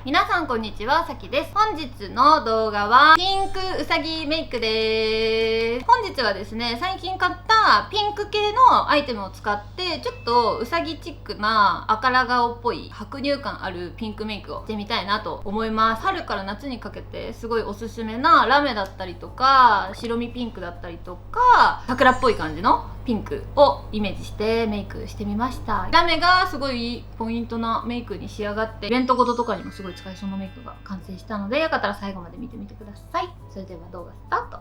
皆さんこんにちは、さきです。本日の動画はピンクうさぎメイクです。本日はですね、最近買ったピンク系のアイテムを使ってちょっとうさぎチックな赤ら顔っぽい白乳感あるピンクメイクをしてみたいなと思います。春から夏にかけてすごいおすすめなラメだったりとか白身ピンクだったりとか桜っぽい感じのピンクをイメージしてメイクしてみました。ラメがすごいポイントなメイクに仕上がってイベントごととかにもすごい使えそうなメイクが完成したので、よかったら最後まで見てみてください。それでは動画スタート。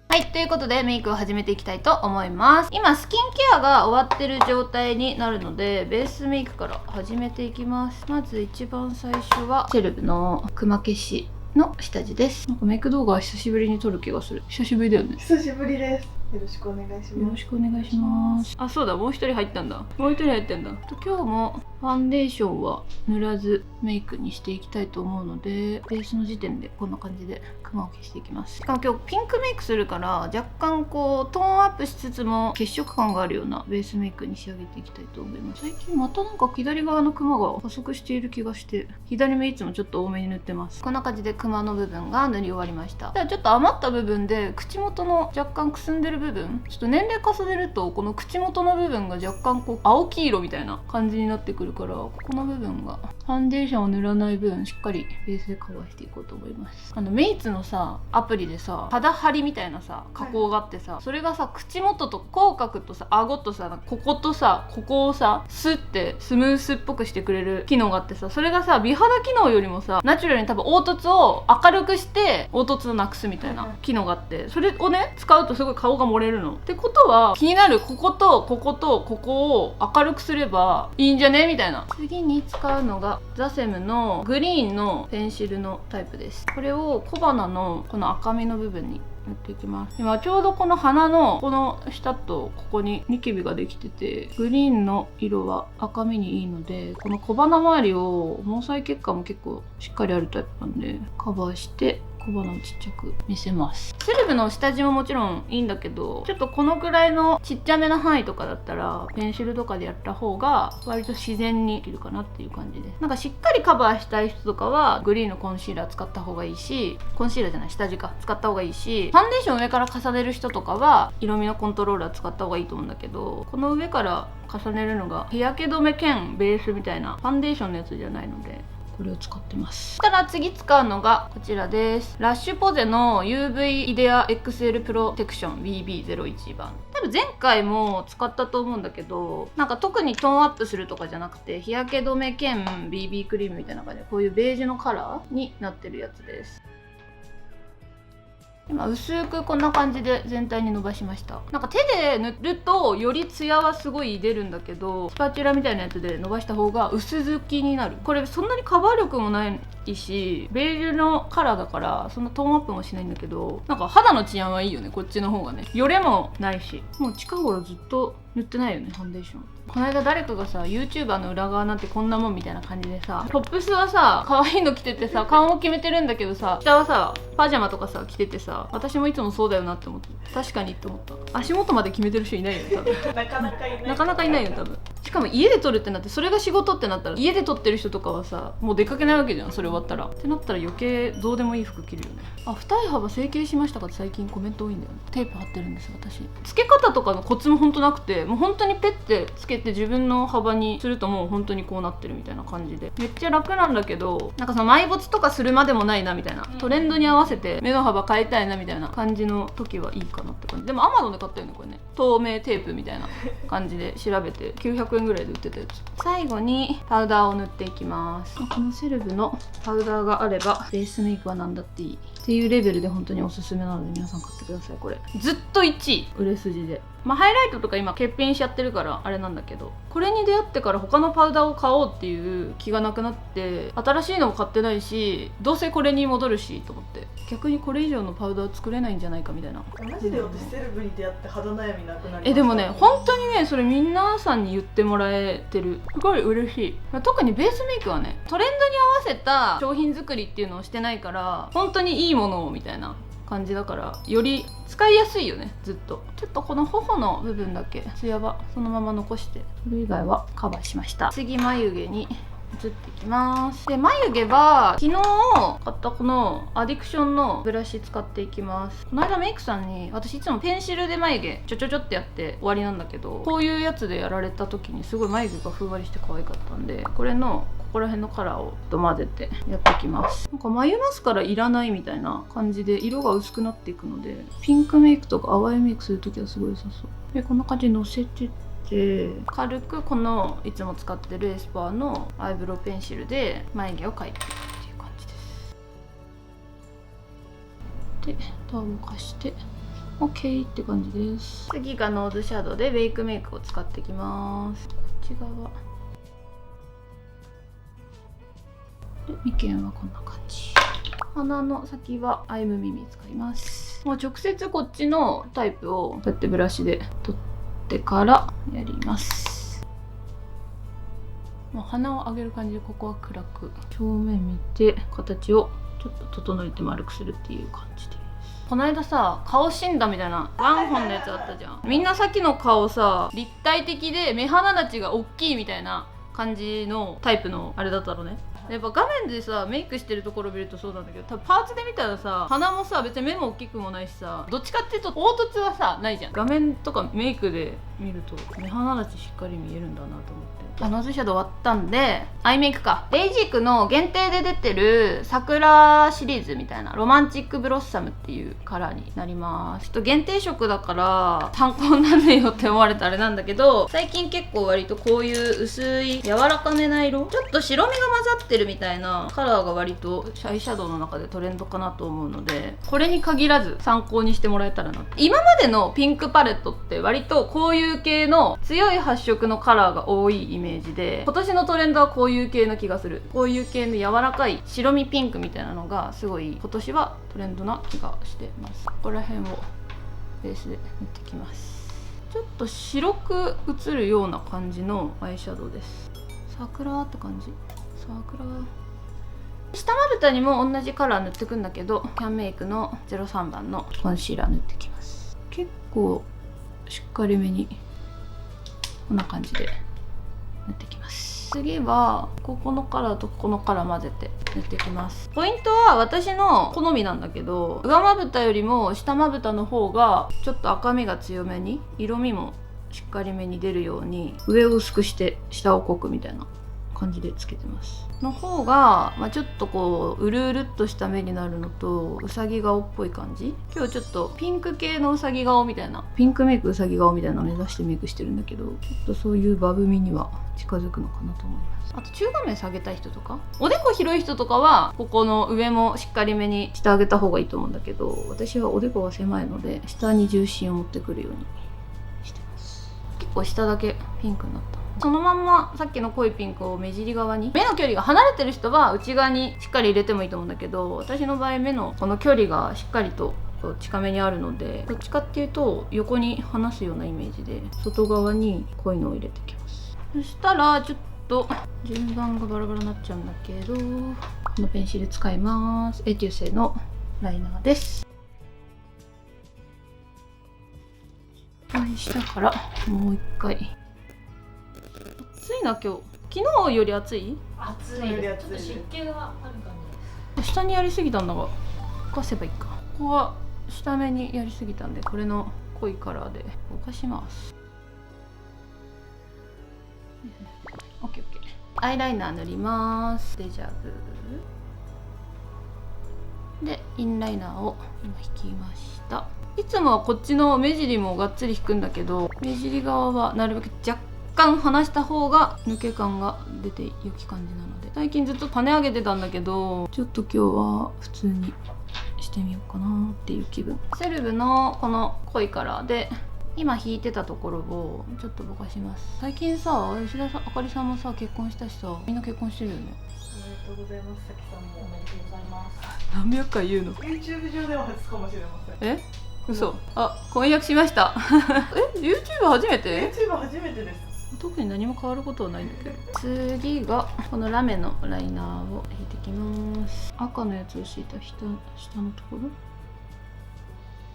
はい、ということでメイクを始めていきたいと思います。今スキンケアが終わってる状態になるので、ベースメイクから始めていきます。まず一番最初はセレブのクマ消しの下地です。なんかメイク動画は久しぶりに撮る気がする。久しぶりだよね。久しぶりです。よろしくお願いします。よろしくお願いします。あ、そうだ、もう一人入ったんだ。もう一人入ってんだ。今日もファンデーションは塗らずメイクにしていきたいと思うので、ベースの時点でこんな感じでクマを消していきます。しかも今日ピンクメイクするから若干こうトーンアップしつつも血色感があるようなベースメイクに仕上げていきたいと思います。最近またなんか左側のクマが加速している気がして、左目いつもちょっと多めに塗ってます。こんな感じでクマの部分が塗り終わりました。ではちょっと余った部分で口元の若干くすんでる部分、ちょっと年齢重ねるとこの口元の部分が若干こう青黄色みたいな感じになってくるから、ここの部分がファンデーションを塗らない分しっかりベースでカバーしていこうと思います。メイツのさアプリでさ肌張りみたいなさ加工があってさ、それがさ口元と口角とさ顎とさこことさここをさスッてスムースっぽくしてくれる機能があってさ、それがさ美肌機能よりもさナチュラルに多分凹凸を明るくして凹凸をなくすみたいな機能があって、それをね使うとすごい顔が漏れるの。ってことは気になるこことこことここを明るくすればいいんじゃねみたいな。次に使うのがザセムのグリーンのペンシルのタイプです。これを小鼻のこの赤みの部分に塗っていきます。今ちょうどこの鼻のこの下とここにニキビができてて、グリーンの色は赤みにいいので、この小鼻周りを毛細血管も結構しっかりあるタイプなんでカバーして小鼻をちっちゃく見せます。セレブの下地ももちろんいいんだけど、ちょっとこのぐらいのちっちゃめの範囲とかだったらペンシルとかでやった方が割と自然にできるかなっていう感じです。なんかしっかりカバーしたい人とかはグリーンのコンシーラー使った方がいいし、コンシーラーじゃない下地か使った方がいいし、ファンデーション上から重ねる人とかは色味のコントローラー使った方がいいと思うんだけど、この上から重ねるのが日焼け止め兼ベースみたいなファンデーションのやつじゃないのでこれを使ってます。そしたら次使うのがこちらです。ラッシュポゼの UV イデア XL プロテクション BB01 番。多分前回も使ったと思うんだけど、なんか特にトーンアップするとかじゃなくて日焼け止め兼 BB クリームみたいな感じでこういうベージュのカラーになってるやつです。今薄くこんな感じで全体に伸ばしました。なんか手で塗るとよりツヤはすごい出るんだけど、スパチュラみたいなやつで伸ばした方が薄付きになる。これそんなにカバー力もないしベージュのカラーだからそんなトーンアップもしないんだけど、なんか肌の治安はいいよね、こっちの方がね。よれもないし、もう近頃ずっと塗ってないよねファンデーション。この間誰かがさ YouTuber の裏側なんてこんなもんみたいな感じでさ、トップスはさ可愛いの着ててさ顔も決めてるんだけどさ、下はさパジャマとかさ着ててさ、私もいつもそうだよなって思って、確かにって思った。足元まで決めてる人いないよね多分なかなかいない。なかなかいないよ多分。しかも家で撮るってなって、それが仕事ってなったら家で撮ってる人とかはさもう出かけないわけじゃん、それ終わったら。ってなったら余計どうでもいい服着るよね。あ、二重幅整形しましたかって最近コメント多いんだよね。テープ貼ってるんです私。付け方とかのコツもほんとなくて、もう本当にペッてつけて自分の幅にするともう本当にこうなってるみたいな感じでめっちゃ楽なんだけど、なんかその埋没とかするまでもないなみたいな、トレンドに合わせて目の幅変えたいなみたいな感じの時はいいかなって感じ。でも Amazon で買ったよねこれね、透明テープみたいな感じで調べて900円ぐらいで売ってたやつ。最後にパウダーを塗っていきます。このセレブのパウダーがあればベースメイクは何だっていいっていうレベルで本当におすすめなので皆さん買ってください。これずっと1位売れ筋で、ハイライトとか今欠品しちゃってるからあれなんだけど、これに出会ってから他のパウダーを買おうっていう気がなくなって、新しいのも買ってないしどうせこれに戻るしと思って、逆にこれ以上のパウダー作れないんじゃないかみたいな。マジで私セレブに出会って肌悩みなくなりました。でもね本当にねそれ皆さんに言ってもらえてる、すごい嬉しい。特にベースメイクはねトレンドに合わせた商品作りっていうのをしてないから本当にいいものをみたいな感じだからより使いやすいよね。ずっとちょっとこの頬の部分だけツヤはそのまま残して、それ以外はカバーしました。次眉毛に移っていきます。で眉毛は昨日買ったこのアディクションのブラシ使っていきます。この間メイクさんに、私いつもペンシルで眉毛ちょちょちょってやって終わりなんだけど、こういうやつでやられた時にすごい眉毛がふんわりして可愛かったんで、これのここら辺のカラーを混ぜてやっていきます。なんか眉マスカラいらないみたいな感じで色が薄くなっていくので、ピンクメイクとか淡いメイクする時はすごい良さそう。でこんな感じでのせて軽くこのいつも使ってるエスパーのアイブロウペンシルで眉毛を描いていくっていう感じです。でタオル貸して OK って感じです。次がノーズシャドウでメイクメイクを使っていきます。こっち側で眉間はこんな感じ。鼻の先はアイムミミ使います。もう直接こっちのタイプをこうやってブラシで取ってからやります。もう鼻を上げる感じで、ここは暗く正面見て形をちょっと整えて丸くするっていう感じです。この間さ顔診断みたいなワンホンのやつあったじゃん。みんなさっきの顔さ立体的で目鼻立ちが大きいみたいな感じのタイプのあれだったのね。やっぱ画面でさメイクしてるところ見るとそうなんだけど、多分パーツで見たらさ鼻もさ別に目も大きくもないしさ、どっちかっていうと凹凸はさないじゃん。画面とかメイクで見ると目鼻立ちしっかり見えるんだなと思って。ノーズシャドウ終わったんでアイメイクか。レイジークの限定で出てる桜シリーズみたいなロマンチックブロッサムっていうカラーになります。ちょっと限定色だから参考になるよって思われたらあれなんだけど、最近結構割とこういう薄い柔らかめな色、ちょっと白みが混ざってるみたいなカラーが割とアイシャドウの中でトレンドかなと思うので、これに限らず参考にしてもらえたらな。今までのピンクパレットって割とこういう系の強い発色のカラーが多いイメージで、今年のトレンドはこういう系の気がする。こういう系の柔らかい白身ピンクみたいなのがすごい今年はトレンドな気がしてます。ここら辺をベースで塗っていきます。ちょっと白く映るような感じのアイシャドウです。桜って感じ。桜下まぶたにも同じカラー塗ってくんだけど、キャンメイクの03番のコンシーラー塗ってきます。結構しっかりめにこんな感じで塗ってきます。次はここのカラーとここのカラー混ぜて塗っていきます。ポイントは私の好みなんだけど、上まぶたよりも下まぶたの方がちょっと赤みが強めに、色味もしっかりめに出るように上を薄くして下を濃くみたいな感じでつけてます。の方が、ちょっとこううるうるっとした目になるのと、うさぎ顔っぽい感じ。今日ちょっとピンク系のうさぎ顔みたいな、ピンクメイクうさぎ顔みたいなのを目指してメイクしてるんだけど、ちょっとそういうバブみには近づくのかなと思います。あと中画面下げたい人とか、おでこ広い人とかはここの上もしっかりめにしてあげた方がいいと思うんだけど、私はおでこが狭いので下に重心を持ってくるようにしてます。結構下だけピンクになった。そのまんまさっきの濃いピンクを目尻側に、目の距離が離れてる人は内側にしっかり入れてもいいと思うんだけど、私の場合目のこの距離がしっかりと近めにあるので、どっちかっていうと横に離すようなイメージで外側に濃いのを入れていきます。そしたらちょっと順番がバラバラになっちゃうんだけど、このペンシル使います。エテューセのライナーです。下からもう一回。暑いな今日。昨日より暑い？暑いです。ちょっと湿気がある感じです。下にやりすぎたんだが、ぼかせばいいか。ここは下目にやりすぎたんで、これの濃いカラーでぼかします。オッケーオッケー。アイライナー塗ります。デジャブでインライナーを今引きました。いつもはこっちの目尻もがっつり引くんだけど、目尻側はなるべく若干離した方が抜け感が出て良き感じなので、最近ずっと種上げてたんだけど、ちょっと今日は普通にしてみようかなっていう気分。セルブのこの濃いカラーで今引いてたところをちょっとぼかします。最近さ、吉田さん、あかりさんもさ結婚したしさ、みんな結婚してるよね。おめでとうございます。さきさんもおめでとうございます。何百回言うの？ YouTube 上では初かもしれません。え？嘘。あ、婚約しましたえ、YouTube 初めて？ YouTube 初めてです。特に何も変わることはないんだけど。次がこのラメのライナーを引いてきます。赤のやつを敷いた下のとこ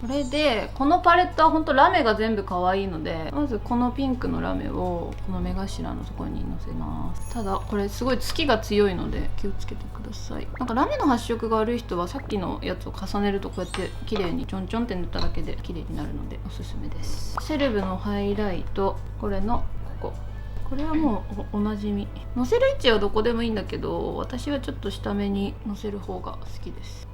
ろこれでこのパレットはほんとラメが全部可愛いので、まずこのピンクのラメをこの目頭のところにのせます。ただこれすごいつきが強いので気をつけてください。なんかラメの発色が悪い人はさっきのやつを重ねるとこうやって綺麗にちょんちょんって塗っただけで綺麗になるのでおすすめです。セレブのハイライト、これのこれはもうおなじみ。のせる位置はどこでもいいんだけど、私はちょっと下目にのせる方が好きです。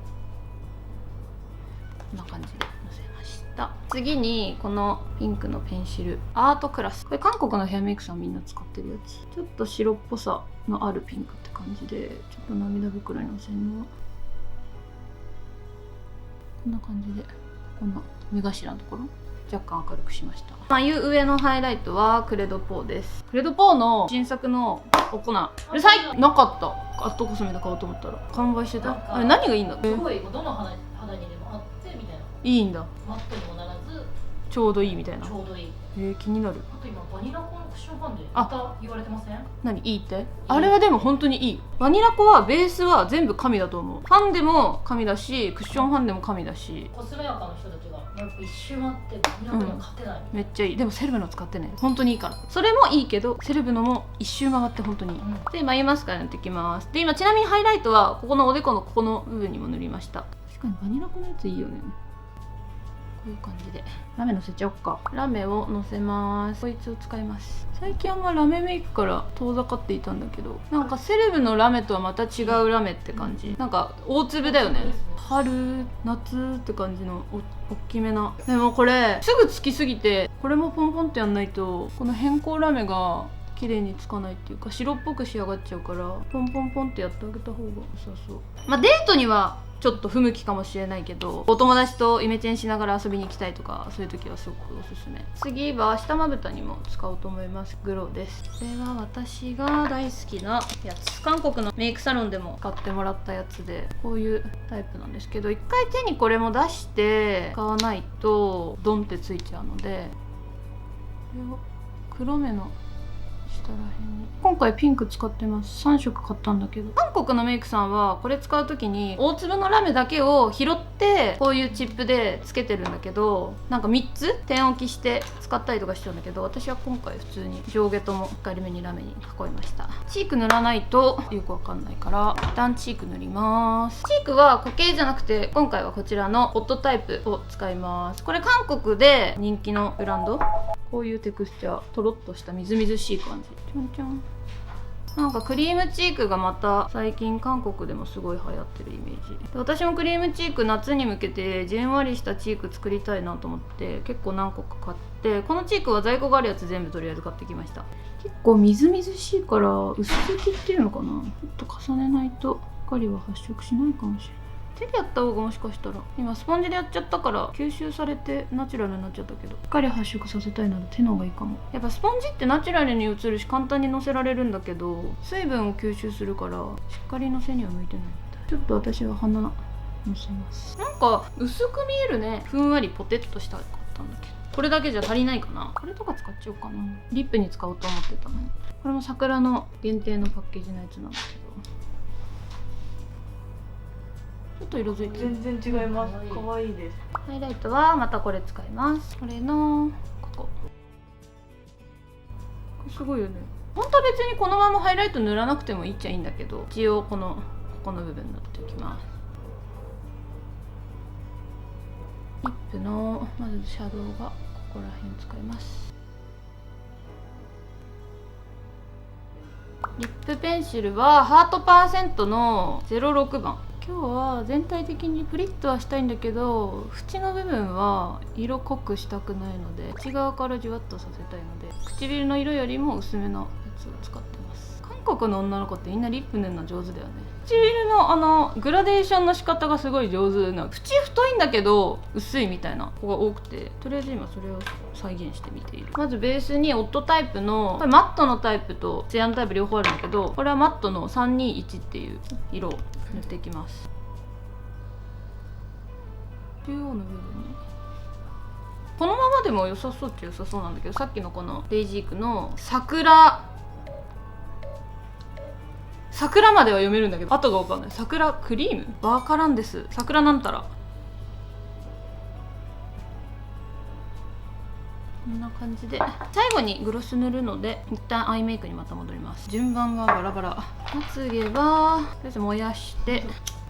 こんな感じでのせました。次にこのピンクのペンシルアートクラス、これ韓国のヘアメイクさんみんな使ってるやつ。ちょっと白っぽさのあるピンクって感じで、ちょっと涙袋にのせるのはこんな感じで、この目頭のところ若干明るくしました。眉上のハイライトはクレドポーです。クレドポーの新作のお粉、うるさい、なかった。アットコスメで買おうと思ったら完売してた。あれ何がいいんだ。すごいどの肌にでもあってみたいな。いいんだ。マットにもならずちょうどいいみたいな。ちょうどいい。気になる。あと今バニラコのクッションファンデまた言われてません？何いいって？あれはでも本当にいい。バニラコはベースは全部神だと思う。ファンデも神だし、クッションファンデも神だし。コスメアカの人たちがやっぱ一周回ってバニラコには勝てない、めっちゃいい。でもセレブの使ってね、本当にいいから。それもいいけどセレブのも一周回って本当にいい。で眉マスカラ塗っていきます。で今ちなみにハイライトはここのおでこのここの部分にも塗りました。確かにバニラコのやついいよね。こういう感じでラメのせちゃおっか。ラメをのせます。こいつを使います。最近あんまラメメイクから遠ざかっていたんだけど、なんかセレブのラメとはまた違うラメって感じ。なんか大粒だよね。春夏って感じのおっきめな。でもこれすぐつきすぎて、これもポンポンってやんないとこの変更ラメが綺麗につかないっていうか、白っぽく仕上がっちゃうから、ポンポンポンってやってあげた方が良さそう。まあデートにはちょっと不向きかもしれないけど、お友達とイメチェンしながら遊びに行きたいとか、そういう時はすごくおすすめ。次は下まぶたにも使おうと思います。グローです。これは私が大好きなやつ。韓国のメイクサロンでも買ってもらったやつで、こういうタイプなんですけど、一回手にこれも出して使わないとドンってついちゃうので、これを黒目の下ら辺に。今回ピンク使ってます。3色買ったんだけど、韓国のメイクさんはこれ使う時に大粒のラメだけを拾ってこういうチップでつけてるんだけど、なんか3つ点置きして使ったりとかしてるんだけど、私は今回普通に上下とも明るめにラメに囲いました。チーク塗らないとよくわかんないから一旦チーク塗ります。チークは固形じゃなくて、今回はこちらのホットタイプを使います。これ韓国で人気のブランド。こういうテクスチャー、とろっとしたみずみずしい感じ。ちょんちょん。なんかクリームチークがまた最近韓国でもすごい流行ってるイメージで、私もクリームチーク夏に向けてじんわりしたチーク作りたいなと思って結構何個か買って、このチークは在庫があるやつ全部とりあえず買ってきました。結構みずみずしいから薄付きっていうのかな、ちょっと重ねないと光は発色しないかもしれない。手でやった方がもしかしたら、今スポンジでやっちゃったから吸収されてナチュラルになっちゃったけど、光発色させたいなら手の方がいいかも。やっぱスポンジってナチュラルに映るし簡単にのせられるんだけど、水分を吸収するからしっかりのせには向いてないみたい。ちょっと私は鼻のせます。なんか薄く見えるね。ふんわりポテッとしたかったんだけど、これだけじゃ足りないかな。これとか使っちゃおうかな。リップに使おうと思ってたの。これも桜の限定のパッケージのやつなんだけど、ちょっと色づいてる。全然違います。可愛いです。ハイライトはまたこれ使います。これのこれすごいよね。本当は別にこのままハイライト塗らなくてもいいっちゃいいんだけど、一応ここの部分塗っておきます。リップのまずシャドウがここら辺使います。リップペンシルはハートパーセントの06番。今日は全体的にプリッとはしたいんだけど、縁の部分は色濃くしたくないので、内側からじわっとさせたいので、唇の色よりも薄めのやつを使ってます。韓国の女の子ってみんなリップ塗るの上手だよね。唇のグラデーションの仕方がすごい上手な、縁太いんだけど薄いみたいな子が多くて、とりあえず今それを再現してみている。まずベースにオットタイプの、これマットのタイプとツヤのタイプ両方あるんだけど、これはマットの321っていう色を塗っていきます。中央の部分にこのままでも良さそうっちゃ良さそうなんだけど、さっきのこのデイジークの桜までは読めるんだけど後が分かんない。桜クリームわからんです。桜なんたらこんな感じで最後にグロス塗るので一旦アイメイクにまた戻ります。順番がバラバラ。まつげはとりあえず燃やして、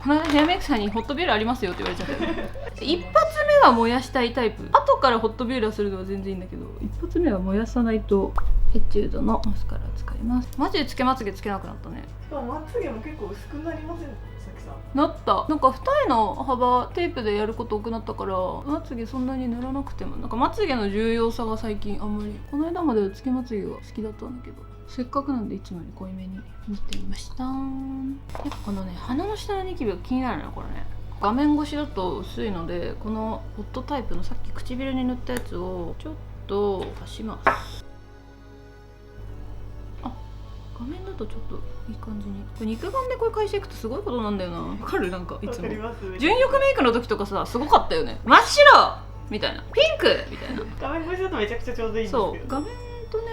この間ヘアメイクさんにホットビューラーありますよって言われちゃって一発目は燃やしたいタイプ、後からホットビューラーするのは全然いいんだけど、一発目は燃やさないと。エチュードのマスカラ使います。マジでつけまつげつけなくなったね。しかもまつげも結構薄くなりません、さきさん。なった。なんか二重の幅テープでやること多くなったから、まつげそんなに塗らなくても、なんかまつげの重要さが最近あんまり、この間まではつけまつげが好きだったんだけど、せっかくなんでいつもより濃いめに塗ってみました。やっぱこのね、鼻の下のニキビが気になるなこれね。画面越しだと薄いので、このホットタイプのさっき唇に塗ったやつをちょっと足します。画面だとちょっといい感じに。これ肉眼でこれ返していくとすごいことなんだよな。わかる？なんかいつも純欲メイクの時とかさ、すごかったよね。真っ白みたいな、ピンクみたいな。画面越しだとめちゃくちゃちょうどいいんですけど、そう画面とね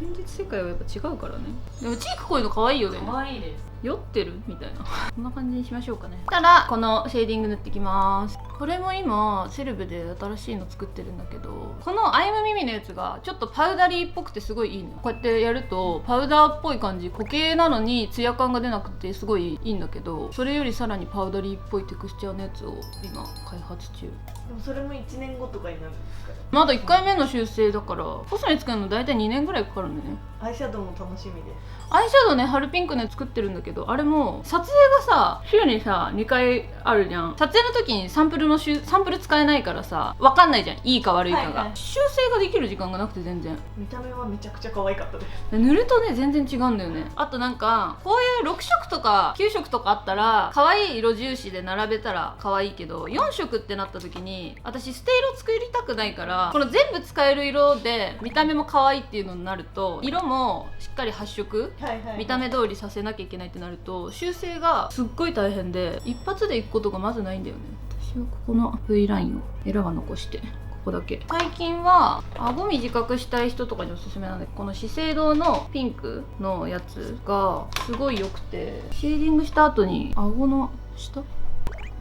現実世界はやっぱ違うからね。でもチークこういうの可愛いよね。可愛いです。酔ってるみたいなこんな感じにしましょうかね。たらこのシェーディング塗ってきます。これも今セレブで新しいの作ってるんだけど、このアイムミミのやつがちょっとパウダリーっぽくてすごいいいの。こうやってやるとパウダーっぽい感じ、固形なのにツヤ感が出なくてすごいいいんだけど、それよりさらにパウダリーっぽいテクスチャーのやつを今開発中。でもそれも1年後とかになるんですか？まだ1回目の修正だから、コスメ作るの大体2年ぐらいかかるんだよね。アイシャドウも楽しみで。アイシャドウね、春ピンクのやつ作ってるんだけど、あれも撮影がさ週にさ2回あるじゃん。撮影の時にサンプル使えないからさ、分かんないじゃん、いいか悪いかが、はいはい、修正ができる時間がなくて。全然見た目はめちゃくちゃ可愛かったです。塗るとね全然違うんだよね。あとなんかこういう6色とか9色とかあったら可愛い色重視で並べたら可愛いけど、4色ってなった時に私捨て色作りたくないから、この全部使える色で見た目も可愛いっていうのになると、色もしっかり発色、見た目通りさせなきゃいけないってなると修正がすっごい大変で、一発でいくことがまずないんだよね。私はここの V ラインをエラは残してここだけ。最近は顎短くしたい人とかにおすすめなんで、この資生堂のピンクのやつがすごい良くて、シェーディングした後に顎の下こ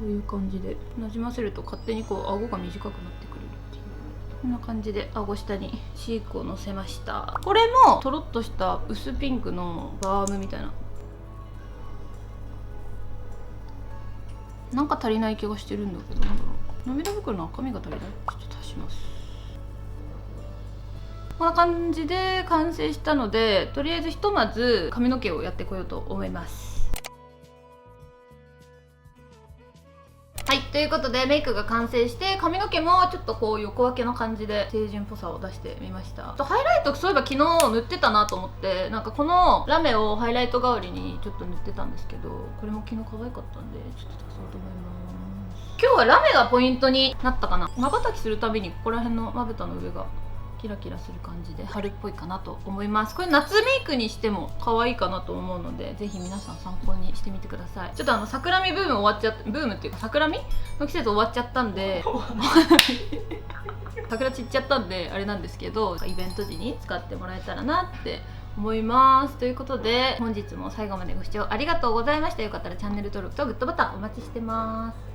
ういう感じでなじませると勝手にこう顎が短くなってくるっていう。こんな感じで顎下にチークをのせました。これもとろっとした薄ピンクのバームみたいな、なんか足りない気がしてるんだけど、なんだろう、涙袋の赤みが足りない。ちょっと足します。こんな感じで完成したので、とりあえずひとまず髪の毛をやってこようと思います。はい、ということでメイクが完成して、髪の毛もちょっとこう横分けの感じで清純っぽさを出してみました。ハイライトそういえば昨日塗ってたなと思って、なんかこのラメをハイライト代わりにちょっと塗ってたんですけど、これも昨日可愛かったんでちょっと足そうと思います。今日はラメがポイントになったかな。まばたきするたびにここら辺のまぶたの上がキラキラする感じで春っぽいかなと思います。これ夏メイクにしても可愛いかなと思うので、ぜひ皆さん参考にしてみてください。ちょっと桜見ブーム終わっちゃって、ブームっていうか桜見の季節終わっちゃったんで桜散っちゃったんであれなんですけど、イベント時に使ってもらえたらなって思います。ということで本日も最後までご視聴ありがとうございました。よかったらチャンネル登録とグッドボタンお待ちしてます。